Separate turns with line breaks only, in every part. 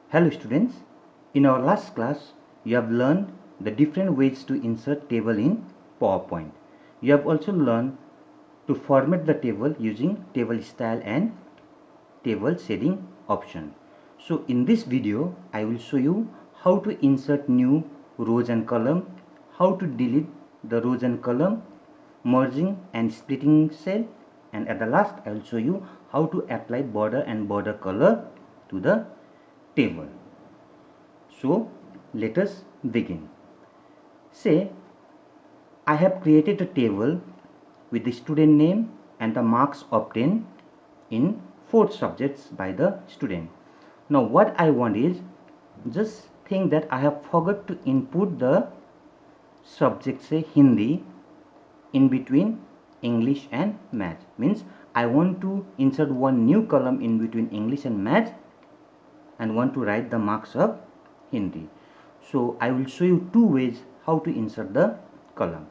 Hello students, in our last class you have learned the different ways to insert table in PowerPoint. You have also learned to format the table using table style and table shading option. So in this video I will show you how to insert new rows and column, how to delete the rows and column, merging and splitting cell, and at the last I will show you how to apply border and border color to the table. So let us begin. Say I have created a table with the student name and the marks obtained in 4 subjects by the student. Now what I want is, just think that I have forgot to input the subject, say Hindi, in between English and Math. Means I want to insert one new column in between English and Math and want to write the marks of Hindi. So I will show you two ways how to insert the column.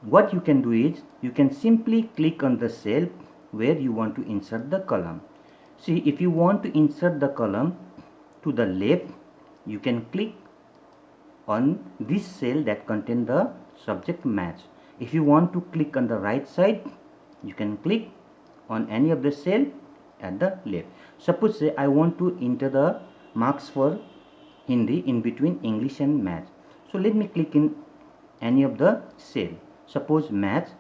What you can do is, you can simply click on the cell where you want to insert the column. See, if you want to insert the column to the left, you can click on this cell that contain the subject Maths. If you want to click on the right side, you can click on any of the cell at the left. Suppose say I want to enter the marks for Hindi in between English and Maths. So let me click in any of the cell. Suppose Maths.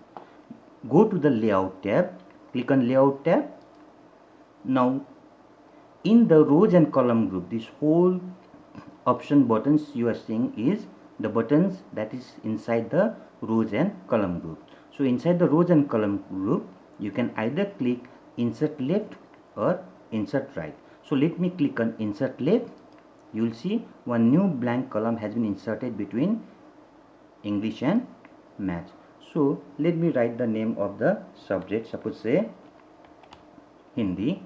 Go to the layout tab, click on layout tab. Now in the rows and column group, this whole option buttons you are seeing is the buttons that is inside the rows and column group. So inside the rows and column group, you can either click insert left or insert right. So let me click on insert left. You will see one new blank column has been inserted between English and Maths. So let me write the name of the subject, suppose say Hindi,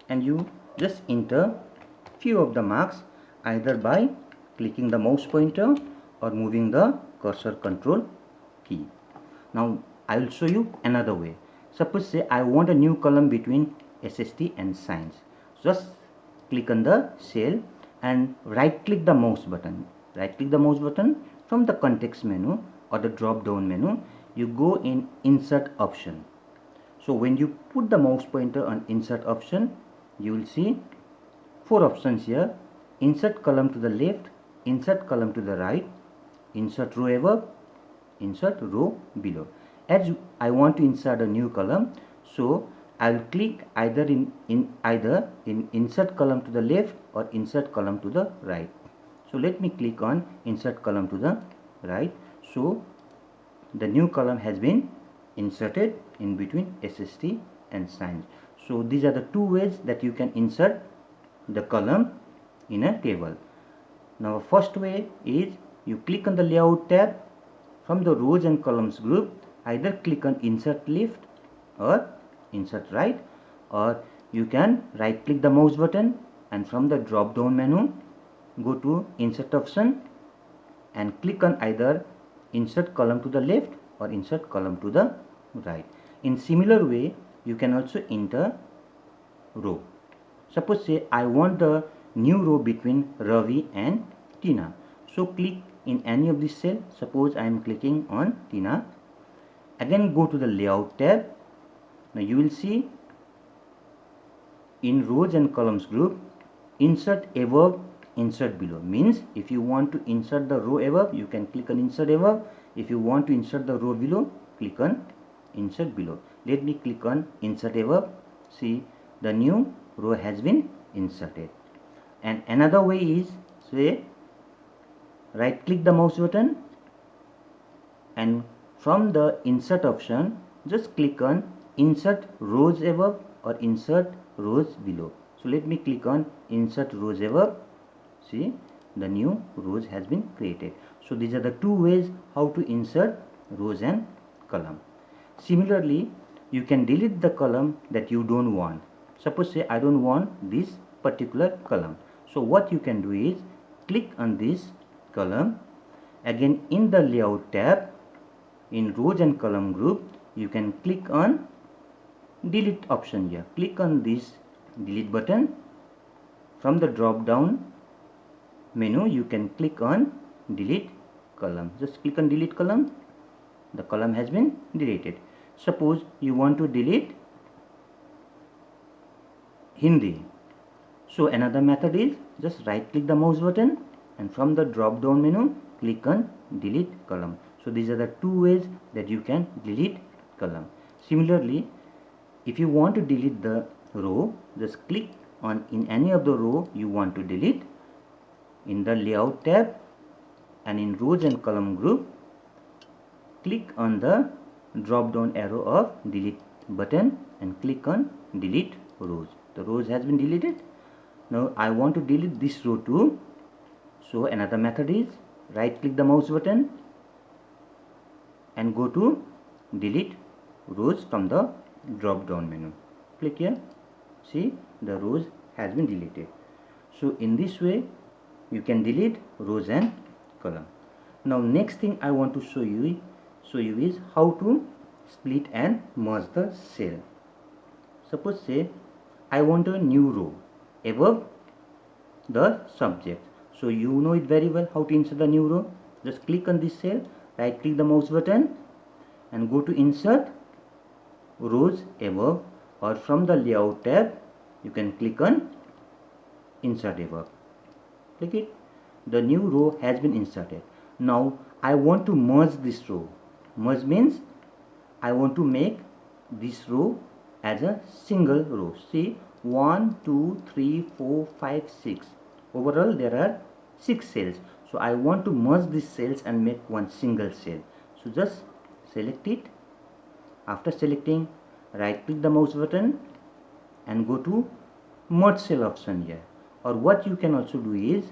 and you just enter few of the marks either by clicking the mouse pointer or moving the cursor control key. Now I will show you another way. Suppose say I want a new column between SST and science. Just click on the cell and right click the mouse button. Right click the mouse button. From the context menu or the drop down menu, you go in insert option. So when you put the mouse pointer on insert option, you will see 4 options here: insert column to the left, insert column to the right, insert row above, insert row below. As I want to insert a new column, so I will click either in insert column to the left or insert column to the right. So let me click on insert column to the right. So the new column has been inserted in between SST and science. So these are the two ways that you can insert the column in a table. Now first way is, you click on the layout tab. From the rows and columns group, either click on insert left or insert right, or you can right click the mouse button and from the drop down menu go to insert option and click on either insert column to the left or insert column to the right. In similar way, you can also enter row. Suppose say I want a new row between Ravi and Tina. So click in any of this cell. Suppose I am clicking on Tina. Again go to the layout tab. Now you will see in rows and columns group, insert above, insert below. Means if you want to insert the row above, you can click on insert above. If you want to insert the row below, click on insert below. Let me click on insert above. See, the new row has been inserted. And another way is, say right click the mouse button and from the insert option just click on insert rows above or insert rows below. So let me click on insert rows above. See, the new rows has been created. So these are the two ways how to insert rows and column. Similarly, you can delete the column that you don't want. Suppose say I don't want this particular column. So what you can do is, click on this column. Again in the layout tab, in rows and column group, you can click on delete option here. Click on this delete button from the drop down menu you can click on delete column. Just click on delete column. The column has been deleted. Suppose you want to delete Hindi. So another method is just right click the mouse button and from the drop down menu click on delete column. So these are the two ways that you can delete column. Similarly, if you want to delete the row, just click on in any of the row you want to delete. In the layout tab and in rows and column group, click on the drop down arrow of delete button and click on delete rows. The rows has been deleted. Now I want to delete this row too. So another method is right click the mouse button and go to delete rows from the drop down menu. Click here. See, the rows has been deleted. So in this way you can delete rows and column. Now next thing I want to show you is how to split and merge the cell. Suppose say I want a new row above the subject. So you know it very well how to insert the new row. Just click on this cell, right click the mouse button and go to insert rows above, or from the layout tab you can click on insert above. Click it. The new row has been inserted. Now I want to merge this row. Merge means I want to make this row as a single row. See, 1 2 3 4 5 6. Overall there are 6 cells. So I want to merge these cells and make one single cell. So just select it. After selecting, right click the mouse button and go to merge cell option here. Or what you can also do is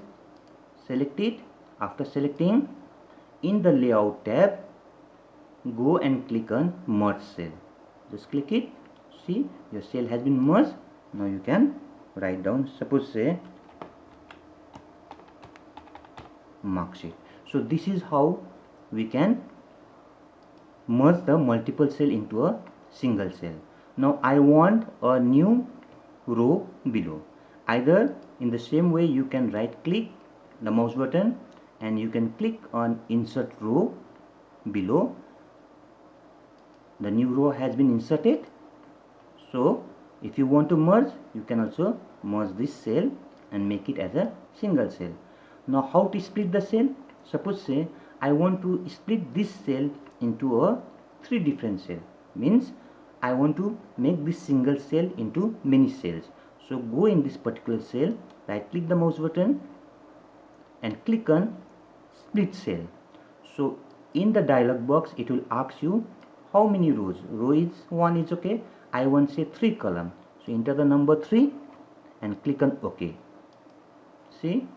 select it. After selecting, in the layout tab go and click on merge cell. Just click it. See, your cell has been merged. Now you can write down, suppose say mark sheet. So this is how we can merge the multiple cell into a single cell. Now I want a new row below. Either in the same way you can right click the mouse button and you can click on insert row below. The new row has been inserted. So if you want to merge, you can also merge this cell and make it as a single cell. Now how to split the cell? Suppose say I want to split this cell into a 3 different cell. Means I want to make this single cell into many cells. So go in this particular cell, right click the mouse button and click on split cell. So in the dialog box it will ask you how many rows. Row is 1 is okay. I want say 3 column. So enter the number 3 and click on OK. See,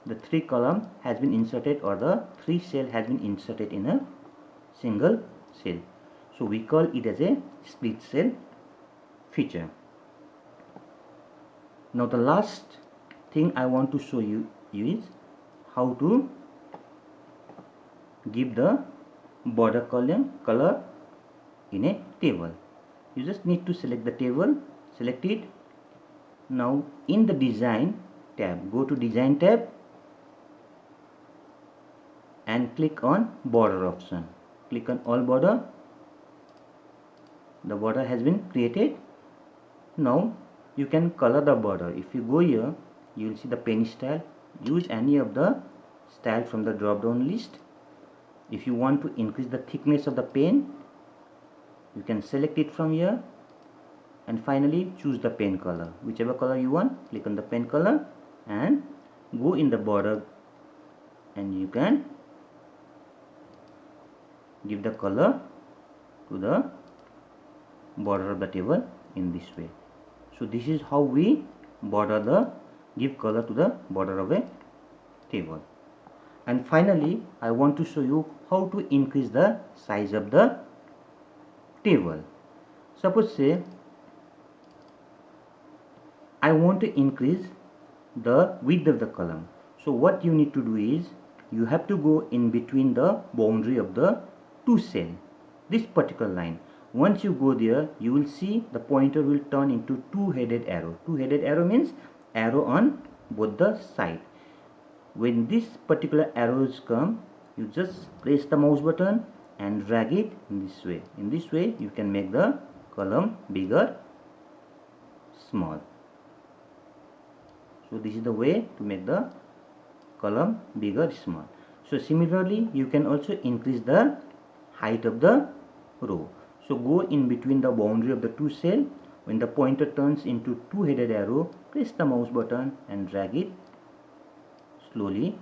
the 3 column has been inserted, or the 3 cell has been inserted in a single cell. So we call it as a split cell feature. Now the last thing I want to show you is how to give the border color in a table. You just need to select the table, select it. Now in the design tab, go to design tab and click on border option. Click on all border. The border has been created. Now you can color the border. If you go here, you will see the pen style. Use any of the style from the drop down list. If you want to increase the thickness of the pen, you can select it from here, and finally choose the pen color. Whichever color you want, click on the pen color and go in the border, and you can give the color to the border of the table in this way. So this is how we give color to the border of a table. And finally I want to show you how to increase the size of the table. Suppose say I want to increase the width of the column. So what you need to do is you have to go in between the boundary of the two cell, this particular line. Once you go there, you will see the pointer will turn into two-headed arrow. Two-headed arrow means arrow on both the side. When this particular arrows come, you just press the mouse button and drag it in this way. In this way you can make the column bigger, small. So this is the way to make the column bigger, small. So similarly you can also increase the height of the row. So go in between the boundary of the two cells. When the pointer turns into two-headed arrow, press the mouse button and drag it slowly.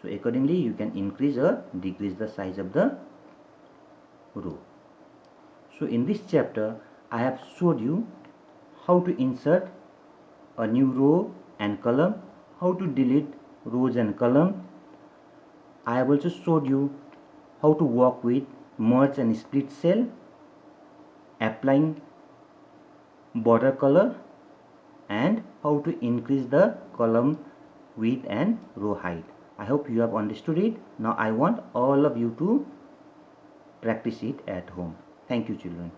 So accordingly you can increase or decrease the size of the row. So in this chapter I have showed you how to insert a new row and column, how to delete rows and column. I have also showed you how to work with merge and split cell, applying border color, and how to increase the column width and row height. I hope you have understood it. Now I want all of you to practice it at home. Thank you, children.